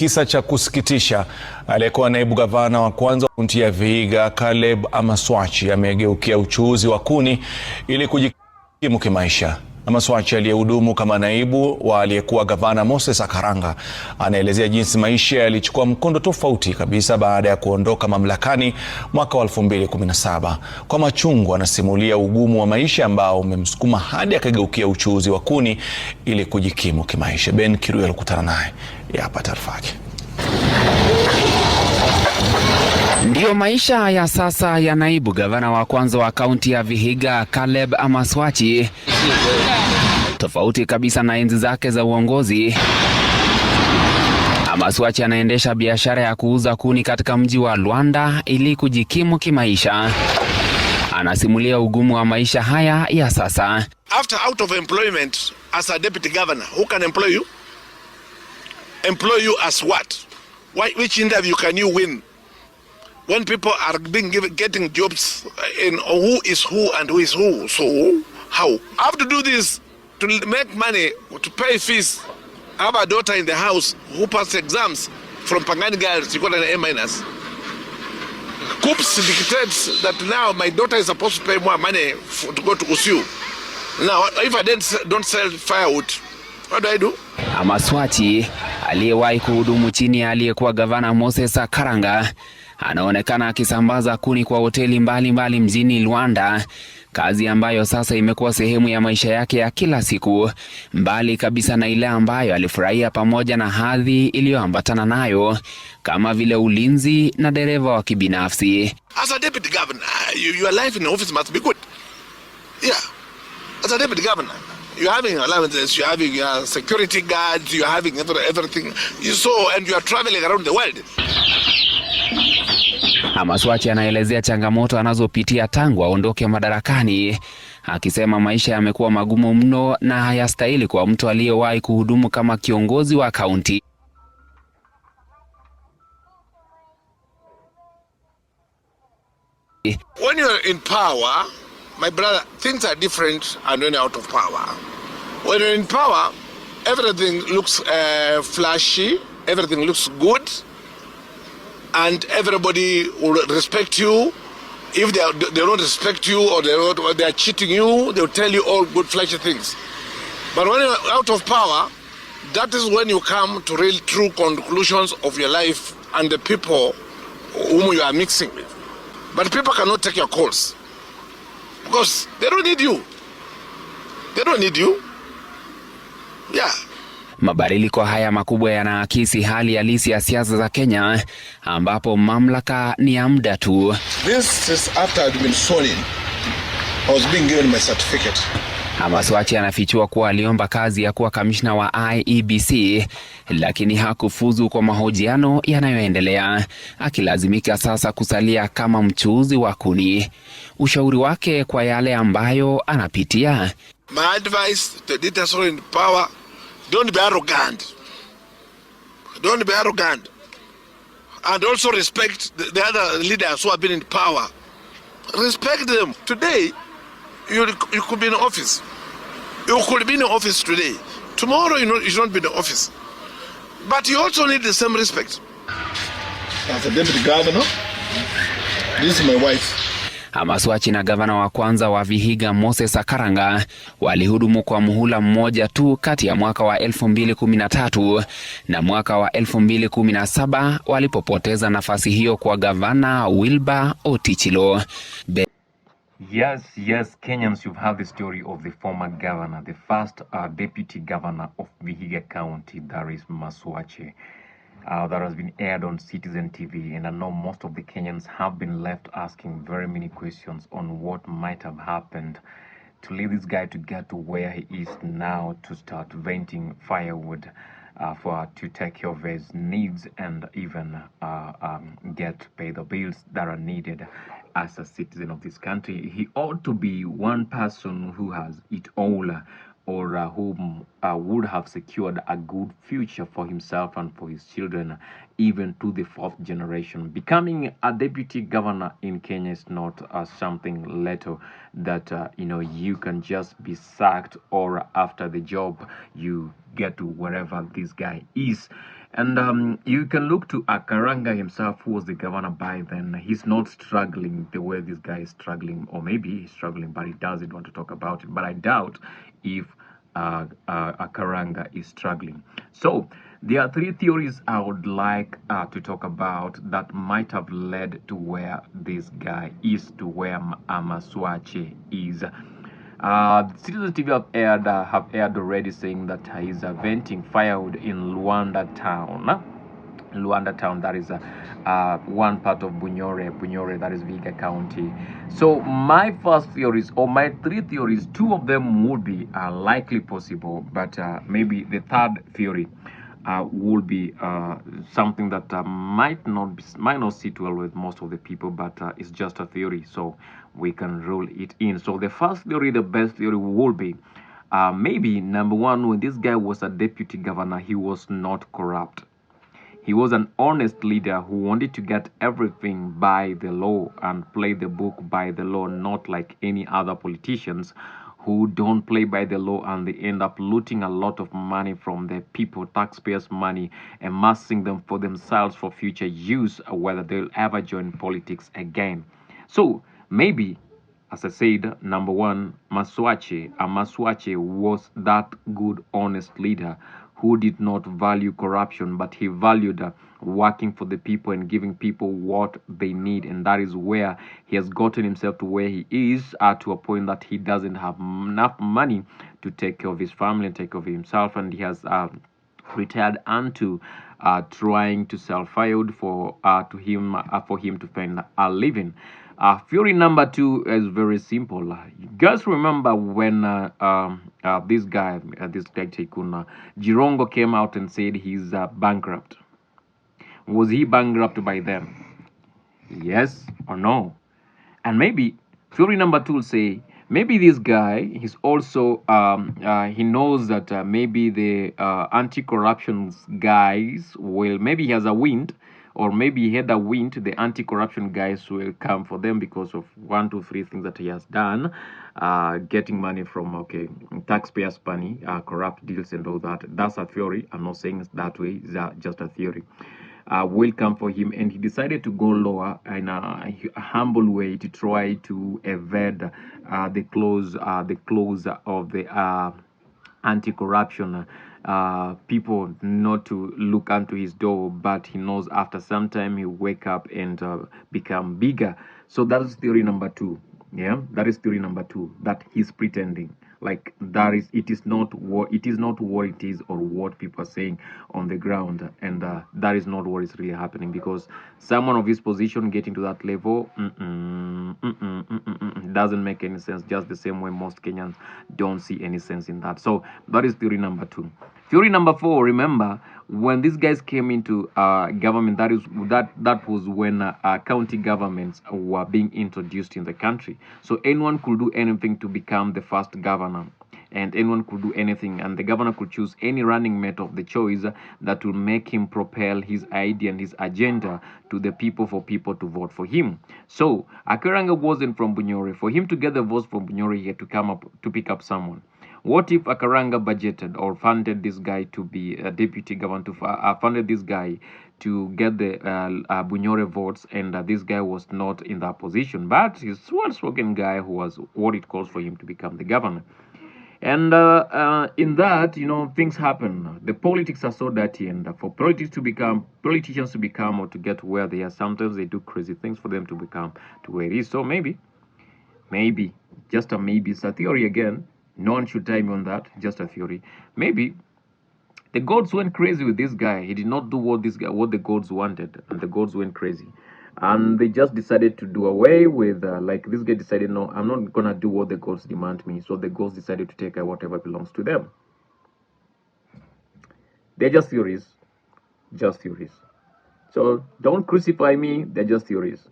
Kisa cha kusikitisha, aliyekuwa naibu gavana wa kwanza wa kaunti ya Vihiga Amaswache amegeukia uchuuzi wa kuni ili kujikimu kimaisha. Amaswache aliyehudumu kama naibu wa aliyekuwa gavana Moses Akaranga anaelezea jinsi maisha yalichukua mkondo tofauti kabisa baada ya kuondoka mamlakani mwaka wa 2017. Kwa machungu anasimulia ugumu wa maisha ambao umemsukuma hadi akageukia uchuuzi wa kuni ili kujikimu kimaisha. Ben Kirui alikutana naye, hapa taarifa yake. Ndiyo maisha ya sasa ya naibu gavana wa kwanza wa kaunti ya Vihiga Amaswache, tofauti kabisa na enzi zake za uongozi. Amaswache anaendesha biashara ya kuuza kuni katika mji wa Luanda ili kujikimu kimaisha. Anasimulia ugumu wa maisha haya ya sasa. After out of employment as a deputy governor, who can employ you? Employ you as what? Which interview can you win? When people are getting jobs in who is who and who is who. So how? I have to do this to make money, to pay fees. I have a daughter in the house who passed exams from Pangani Girls. She got an A-. Coops dictates that now my daughter is supposed to pay more money to go to Usiu. Now, if I don't sell firewood, what do I do? Amaswache aliyewahi kuhudumu chini ya aliyekuwa gavana Moses Akaranga anaonekana akisambaza kuni kwa hoteli mbalimbali mjini Luanda, kazi ambayo sasa imekuwa sehemu ya maisha yake ya kila siku, mbali kabisa na ile ambayo alifurahia pamoja na hadhi iliyoambatana nayo kama vile ulinzi na dereva wa kibinafsi. As a deputy governor, your life in the office must be good. Yeah. As a deputy governor, you're having allowances, you're having security guards, you're having everything. And you are traveling around the world. Amaswache anaelezea changamoto anazopitia tangu aondoke madarakani, akisema maisha yamekuwa magumu mno na hayastahili kwa mtu aliyewahi kuhudumu kama kiongozi wa kaunti. When you're in power, my brother, things are different and when you're out of power. When you're in power, everything looks flashy, everything looks good, and everybody will respect you. If they don't respect you or they are cheating you, they'll tell you all good flashy things. But when you're out of power, that is when you come to real true conclusions of your life and the people whom you are mixing with. But people cannot take your calls because they don't need you. They don't need you. Yeah. Mabadiliko haya makubwa yanaakisi hali halisi ya siasa za Kenya, ambapo mamlaka ni ya muda tu. This is after I've been sworn in. I was being given my certificate. Amaswache anafichua kuwa aliomba kazi ya kuwa kamishna wa IEBC, lakini hakufuzu kwa mahojiano yanayoendelea, akilazimika sasa kusalia kama mchuuzi wa kuni. Ushauri wake kwa yale ambayo anapitia: My advice to the leaders in power, don't be arrogant. Don't be arrogant. And also respect the other leaders who have been in power. Respect them. Today, you could be in office. You could be in office today. Tomorrow, you should not be in office. But you also need the same respect. As a deputy governor, this is my wife. Amaswache na gavana wa kwanza wa Vihiga Moses Akaranga walihudumu kwa muhula mmoja tu kati ya mwaka wa 2013 na mwaka wa 2017 walipopoteza nafasi hiyo kwa gavana Wilbur Otichilo. Yes, Kenyans, you've heard the story of the former governor, the first deputy governor of VIHIGA County, that is Amaswache. That has been aired on Citizen TV, and I know most of the Kenyans have been left asking very many questions on what might have happened to lead this guy to get to where he is now, to start renting firewood to take care of his needs and even get pay the bills that are needed as a citizen of this country. He ought to be one person who has it all, or whom would have secured a good future for himself and for his children, even to the fourth generation. Becoming a deputy governor in Kenya is not something little that you can just be sacked, or after the job you get to wherever this guy is. And you can look to Akaranga himself, who was the governor by then. He's not struggling the way this guy is struggling, or maybe he's struggling, but he doesn't want to talk about it. But I doubt if Akaranga is struggling. So there are three theories I would like to talk about that might have led to where this guy is, to where Amaswache is. Citizen TV have aired already, saying that he's venting firewood in Luanda town. Luanda town, that is one part of Bunyore, that is Vihiga County. So my first theories, or my three theories, two of them would be likely possible, but maybe the third theory would be something that might not sit well with most of the people, but it's just a theory, so we can rule it in. So the first theory, the best theory, would be maybe number one, when this guy was a deputy governor, he was not corrupt. He was an honest leader who wanted to get everything by the law and play the book by the law, not like any other politicians who don't play by the law and they end up looting a lot of money from the people, taxpayers' money, amassing them for themselves for future use, whether they'll ever join politics again. So maybe, as I said, number one, Amaswache was that good, honest leader who did not value corruption, but he valued working for the people and giving people what they need. And that is where he has gotten himself to where he is, to a point that he doesn't have enough money to take care of his family and take care of himself. And he has retired onto trying to sell firewood for him to find a living. Theory number two is very simple. You guys remember when this guy Tycoon Jirongo came out and said he's bankrupt? Was he bankrupt by then? Yes or no? And maybe theory number two will say maybe this guy is also he knows that maybe the anti-corruption guys will, maybe he has a wind, or maybe he had a wind, the anti-corruption guys will come for them because of 1, 2, 3 things that he has done, getting money from taxpayers' money, corrupt deals and all that. That's a theory. I'm not saying it's that way. It's just a theory. Will come for him, and he decided to go lower in a humble way to try to evade the close of the anti-corruption people, not to look onto his door, but he knows after some time he'll wake up and become bigger. So that is theory number two. Yeah, that is theory number two, that he's pretending. Like it is not what it is or what people are saying on the ground, and that is not what is really happening, because someone of his position getting to that level doesn't make any sense, just the same way most Kenyans don't see any sense in that. So that is theory number two. Theory number four, remember when these guys came into government, that was when county governments were being introduced in the country. So anyone could do anything to become the first governor, and anyone could do anything, and the governor could choose any running mate of the choice that will make him propel his idea and his agenda to the people, for people to vote for him. So Akaranga wasn't from Bunyore. For him to get the votes from Bunyore, he had to pick up someone. What if Akaranga budgeted or funded this guy to be a deputy governor, funded this guy to get the Bunyore votes, and this guy was not in that position, but he's a well-spoken guy who was what it calls for him to become the governor. And in that, things happen. The politics are so dirty, and for politicians to become or to get where they are, sometimes they do crazy things for them to become to where it is. So maybe, just a maybe, it's a theory again. No one should tie me on that, just a theory. Maybe the gods went crazy with this guy. He did not do what the gods wanted, and the gods went crazy. And they just decided to do away with, like this guy decided, no, I'm not going to do what the gods demand me. So the gods decided to take whatever belongs to them. They're just theories. Just theories. So don't crucify me, they're just theories.